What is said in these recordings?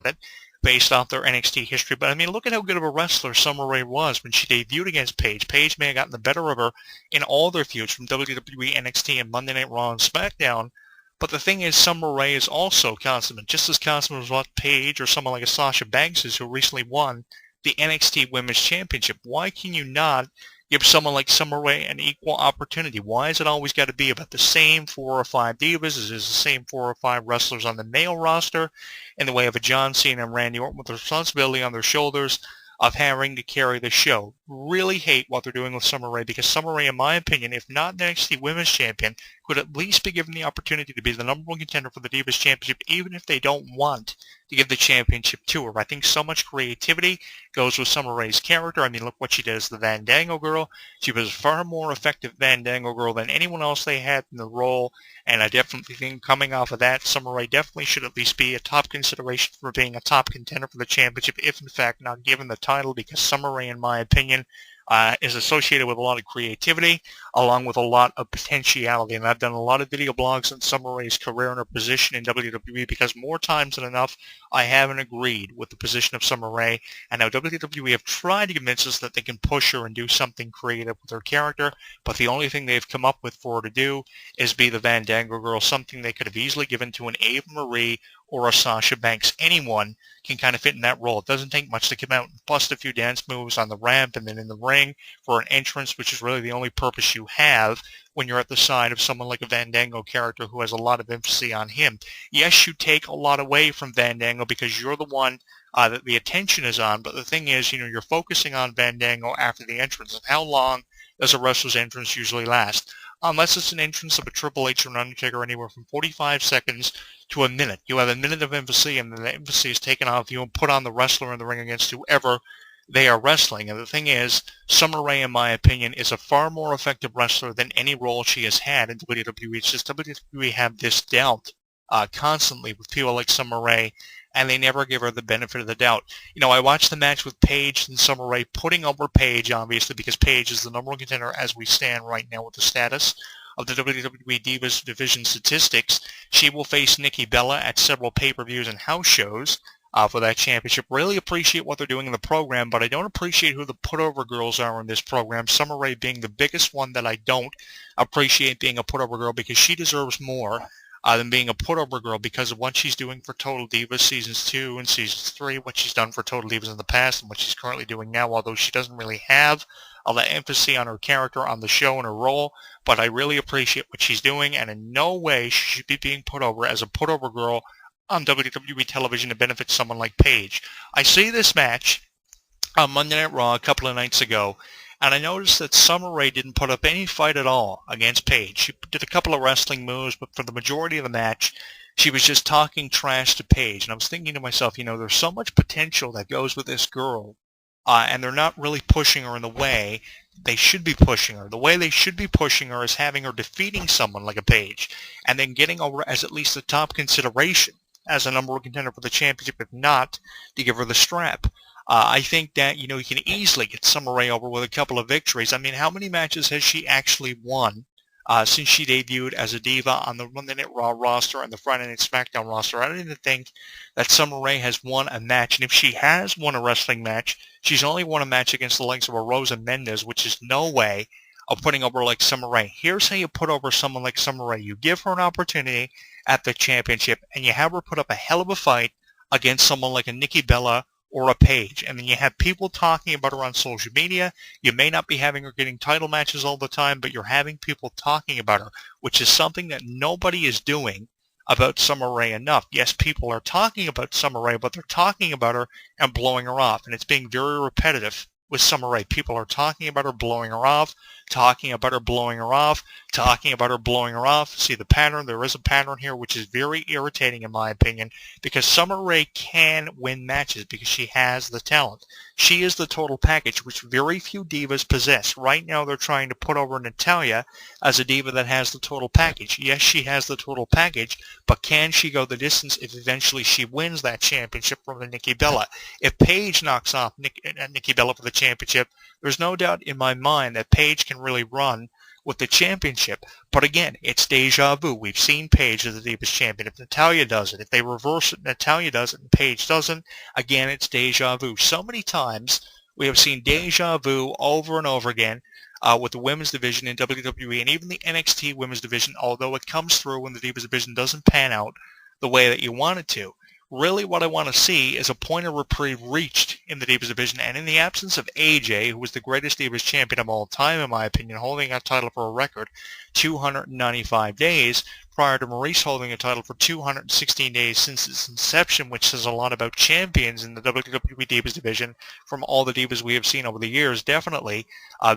it based off their NXT history. But I mean, look at how good of a wrestler Summer Rae was when she debuted against Paige. Paige may have gotten the better of her in all their feuds from WWE, NXT, and Monday Night Raw and SmackDown. But the thing is, Summer Rae is also consummate, just as consummate as what Paige or someone like a Sasha Banks is, who recently won the NXT Women's Championship. Why can you not give someone like Summer Rae an equal opportunity? Why has it always got to be about the same 4 or 5 divas? Is the same 4 or 5 wrestlers on the male roster in the way of a John Cena and Randy Orton with the responsibility on their shoulders of having to carry the show? Really hate what they're doing with Summer Rae, because Summer Rae, in my opinion, if not the NXT Women's Champion, could at least be given the opportunity to be the #1 contender for the Divas Championship, even if they don't want to give the championship to her. I think so much creativity goes with Summer Rae's character. I mean, look what she did as the Fandango girl. She was a far more effective Fandango girl than anyone else they had in the role, and I definitely think coming off of that, Summer Rae definitely should at least be a top consideration for being a top contender for the championship, if in fact not given the title, because Summer Rae, in my opinion, is associated with a lot of creativity along with a lot of potentiality. And I've done a lot of video blogs on Summer Rae's career and her position in WWE, because more times than enough I haven't agreed with the position of Summer Rae, and now WWE have tried to convince us that they can push her and do something creative with her character, but the only thing they've come up with for her to do is be the Fandango girl, something they could have easily given to an Ava Marie or a Sasha Banks. Anyone can kind of fit in that role. It doesn't take much to come out and bust a few dance moves on the ramp and then in the ring for an entrance, which is really the only purpose you have when you're at the side of someone like a Fandango character who has a lot of emphasis on him. Yes, you take a lot away from Fandango because you're the one that the attention is on, but the thing is, you're focusing on Fandango after the entrance. And how long does a wrestler's entrance usually last? Unless it's an entrance of a Triple H or an Undertaker, anywhere from 45 seconds to a minute. You have a minute of emphasis, and then the emphasis is taken off you and put on the wrestler in the ring against whoever they are wrestling. And the thing is, Summer Rae, in my opinion, is a far more effective wrestler than any role she has had in WWE. It's just WWE have this doubt constantly with people like Summer Rae, and they never give her the benefit of the doubt. I watched the match with Paige and Summer Rae, putting over Paige, obviously, because Paige is the #1 contender as we stand right now with the status of the WWE Divas Division statistics. She will face Nikki Bella at several pay-per-views and house shows for that championship. Really appreciate what they're doing in the program, but I don't appreciate who the put-over girls are in this program, Summer Rae being the biggest one that I don't appreciate being a put-over girl, because she deserves more than being a put-over girl because of what she's doing for Total Divas Seasons 2 and Seasons 3, what she's done for Total Divas in the past, and what she's currently doing now, although she doesn't really have a lot of emphasis on her character on the show and her role. But I really appreciate what she's doing, and in no way she should be being put over as a put-over girl on WWE television to benefit someone like Paige. I see this match on Monday Night Raw a couple of nights ago, and I noticed that Summer Rae didn't put up any fight at all against Paige. She did a couple of wrestling moves, but for the majority of the match, she was just talking trash to Paige. And I was thinking to myself, there's so much potential that goes with this girl, and they're not really pushing her in the way they should be pushing her. The way they should be pushing her is having her defeating someone like a Paige, and then getting over as at least the top consideration as a #1 contender for the championship, if not to give her the strap. I think that, you can easily get Summer Rae over with a couple of victories. I mean, how many matches has she actually won since she debuted as a diva on the Monday Night Raw roster and the Friday Night SmackDown roster? I don't even think that Summer Rae has won a match. And if she has won a wrestling match, she's only won a match against the likes of a Rosa Mendez, which is no way of putting over like Summer Rae. Here's how you put over someone like Summer Rae. You give her an opportunity at the championship, and you have her put up a hell of a fight against someone like a Nikki Bella or a Paige, and then you have people talking about her on social media. You may not be having her getting title matches all the time, but you're having people talking about her, which is something that nobody is doing about Summer Rae enough. Yes, people are talking about Summer Rae, but they're talking about her and blowing her off, and it's being very repetitive with Summer Rae. People are talking about her, blowing her off, talking about her, blowing her off, talking about her, blowing her off. See the pattern? There is a pattern here, which is very irritating in my opinion, because Summer Rae can win matches because she has the talent. She is the total package, which very few divas possess. Right now they're trying to put over Natalya as a diva that has the total package. Yes, she has the total package, but can she go the distance if eventually she wins that championship from the Nikki Bella? If Paige knocks off Nikki Bella for the championship, there's no doubt in my mind that Paige can really run with the championship. But again, it's deja vu. We've seen Paige as the Divas champion. If Natalya does it, if they reverse it, Natalya does it, and Paige doesn't, again, it's deja vu. So many times we have seen deja vu over and over again with the women's division in WWE and even the NXT women's division, although it comes through when the Divas division doesn't pan out the way that you want it to. Really what I want to see is a point of reprieve reached in the Divas division, and in the absence of AJ, who was the greatest Divas champion of all time, in my opinion, holding that title for a record 295 days, prior to Maurice holding a title for 216 days since its inception, which says a lot about champions in the WWE Divas division from all the Divas we have seen over the years. Definitely,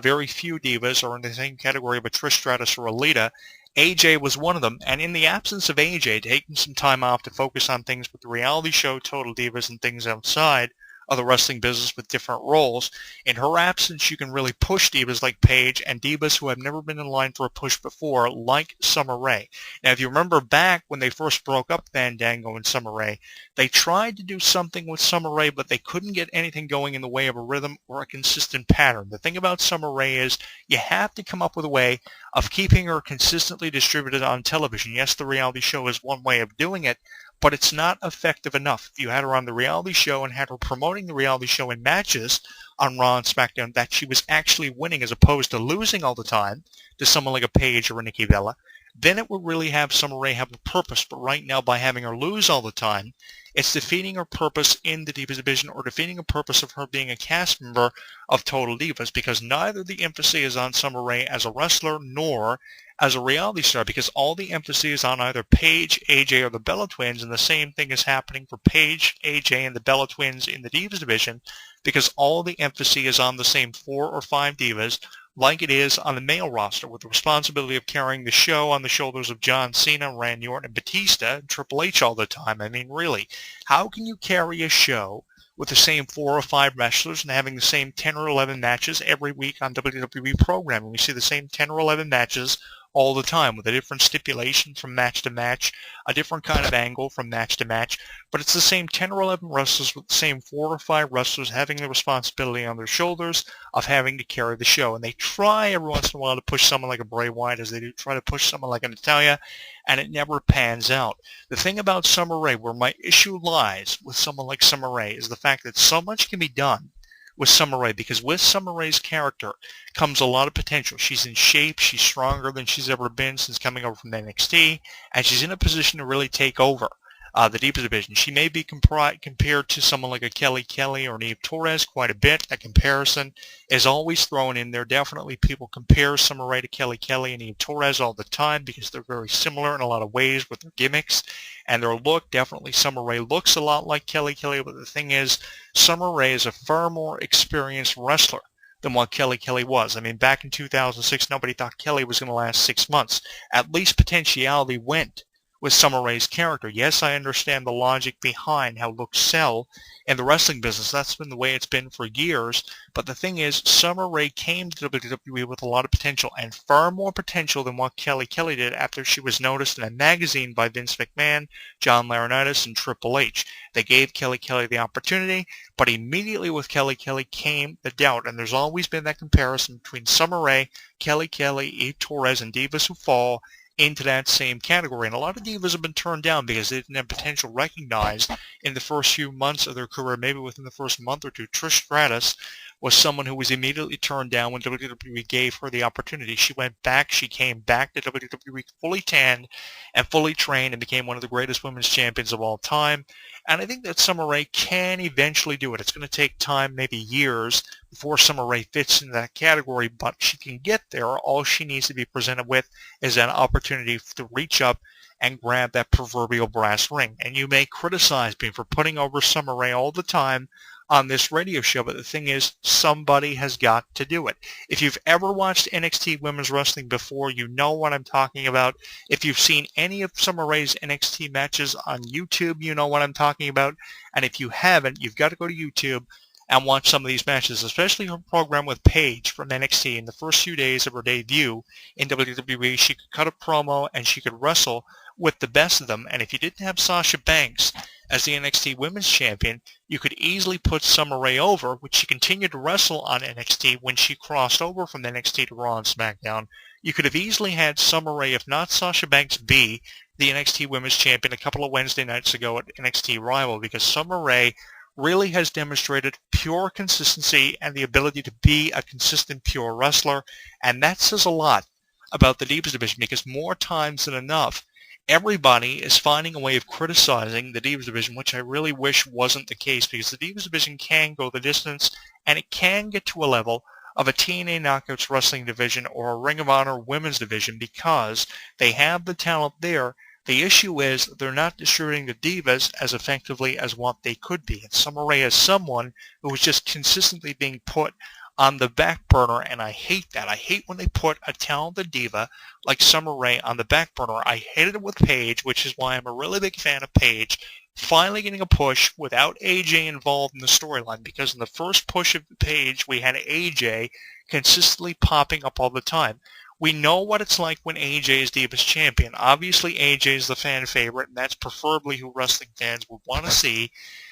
very few Divas are in the same category of a Trish Stratus or a Lita. AJ was one of them, and in the absence of AJ taking some time off to focus on things with the reality show Total Divas and things outside of the wrestling business with different roles, in her absence you can really push divas like Paige and divas who have never been in line for a push before, like Summer Rae. Now if you remember back when they first broke up Fandango and Summer Rae, they tried to do something with Summer Rae, but they couldn't get anything going in the way of a rhythm or a consistent pattern. The thing about Summer Rae is you have to come up with a way of keeping her consistently distributed on television. Yes, the reality show is one way of doing it, but it's not effective enough. If you had her on the reality show and had her promoting the reality show in matches on Raw and SmackDown that she was actually winning as opposed to losing all the time to someone like a Paige or a Nikki Bella, then it would really have Summer Rae have a purpose. But right now, by having her lose all the time, it's defeating her purpose in the Divas division or defeating a purpose of her being a cast member of Total Divas, because neither the emphasis is on Summer Rae as a wrestler nor as a reality star, because all the emphasis is on either Paige, AJ, or the Bella Twins, and the same thing is happening for Paige, AJ, and the Bella Twins in the Divas division, because all the emphasis is on the same 4 or 5 divas, like it is on the male roster, with the responsibility of carrying the show on the shoulders of John Cena, Randy Orton, and Batista, and Triple H all the time. I mean, really, how can you carry a show with the same 4 or 5 wrestlers and having the same 10 or 11 matches every week on WWE programming? We see the same 10 or 11 matches all the time with a different stipulation from match to match, a different kind of angle from match to match, but it's the same 10 or 11 wrestlers with the same 4 or 5 wrestlers having the responsibility on their shoulders of having to carry the show. And they try every once in a while to push someone like a Bray Wyatt, as they do try to push someone like a Natalya, and it never pans out. The thing about Summer Rae, where my issue lies with someone like Summer Rae, is the fact that so much can be done with Summer Rae, because with Summer Rae's character comes a lot of potential. She's in shape, she's stronger than she's ever been since coming over from NXT, and she's in a position to really take over the Divas division. She may be compared to someone like a Kelly Kelly or an Eve Torres quite a bit. That comparison is always thrown in there. Definitely people compare Summer Rae to Kelly Kelly and Eve Torres all the time because they're very similar in a lot of ways with their gimmicks and their look. Definitely Summer Rae looks a lot like Kelly Kelly, but the thing is, Summer Rae is a far more experienced wrestler than what Kelly Kelly was. I mean, back in 2006, nobody thought Kelly was going to last 6 months. At least potentiality went with Summer Rae's character. Yes, I understand the logic behind how looks sell in the wrestling business. That's been the way it's been for years. But the thing is, Summer Rae came to WWE with a lot of potential, and far more potential than what Kelly Kelly did after she was noticed in a magazine by Vince McMahon, John Laurinaitis, and Triple H. They gave Kelly Kelly the opportunity, but immediately with Kelly Kelly came the doubt. And there's always been that comparison between Summer Rae, Kelly Kelly, Eve Torres, and divas who fall into that same category. And a lot of divas have been turned down because they didn't have potential recognized in the first few months of their career, maybe within the first month or two. Trish Stratus was someone who was immediately turned down when WWE gave her the opportunity. She went back, she came back to WWE fully tanned and fully trained and became one of the greatest women's champions of all time. And I think that Summer Rae can eventually do it. It's going to take time, maybe years, before Summer Rae fits in that category, but she can get there. All she needs to be presented with is an opportunity to reach up and grab that proverbial brass ring. And you may criticize me for putting over Summer Rae all the time on this radio show, but the thing is, somebody has got to do it. If you've ever watched NXT Women's Wrestling before, you know what I'm talking about. If you've seen any of Summer Rae's NXT matches on YouTube, you know what I'm talking about. And if you haven't, you've got to go to YouTube and watch some of these matches, especially her program with Paige from NXT. In the first few days of her debut in WWE, she could cut a promo and she could wrestle with the best of them. And if you didn't have Sasha Banks as the NXT Women's Champion, you could easily put Summer Rae over, which she continued to wrestle on NXT when she crossed over from NXT to Raw and SmackDown. You could have easily had Summer Rae, if not Sasha Banks, be the NXT Women's Champion a couple of Wednesday nights ago at NXT Rival, because Summer Rae really has demonstrated pure consistency and the ability to be a consistent, pure wrestler, and that says a lot about the Divas division, because more times than enough, everybody is finding a way of criticizing the Divas division, which I really wish wasn't the case, because the Divas division can go the distance, and it can get to a level of a TNA Knockouts wrestling division or a Ring of Honor women's division, because they have the talent there. The issue is they're not distributing the Divas as effectively as what they could be. And Summer Rae is someone who is just consistently being put on the back burner, and I hate that. I hate when they put a talented diva like Summer Rae on the back burner. I hated it with Paige, which is why I'm a really big fan of Paige finally getting a push without AJ involved in the storyline, because in the first push of Paige, we had AJ consistently popping up all the time. We know what it's like when AJ is Divas Champion. Obviously, AJ is the fan favorite, and that's preferably who wrestling fans would want to see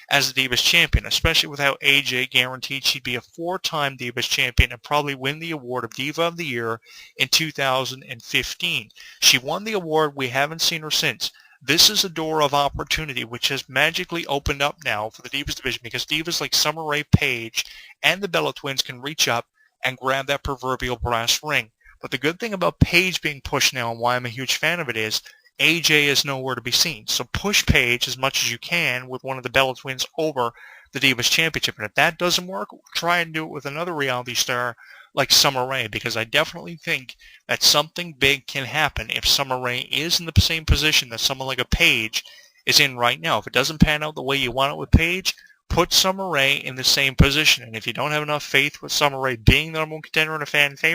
as the Divas Champion, especially with how AJ guaranteed she'd be a 4-time Divas Champion and probably win the award of Diva of the Year in 2015. She won the award. We haven't seen her since. This is a door of opportunity which has magically opened up now for the Divas division, because Divas like Summer Rae, Paige, and the Bella Twins can reach up and grab that proverbial brass ring. But the good thing about Paige being pushed now, and why I'm a huge fan of it, is AJ is nowhere to be seen. So push Paige as much as you can with one of the Bella Twins over the Divas Championship. And if that doesn't work, try and do it with another reality star like Summer Rae, because I definitely think that something big can happen if Summer Rae is in the same position that someone like a Paige is in right now. If it doesn't pan out the way you want it with Paige, put Summer Rae in the same position. And if you don't have enough faith with Summer Rae being the number one contender and a fan favorite,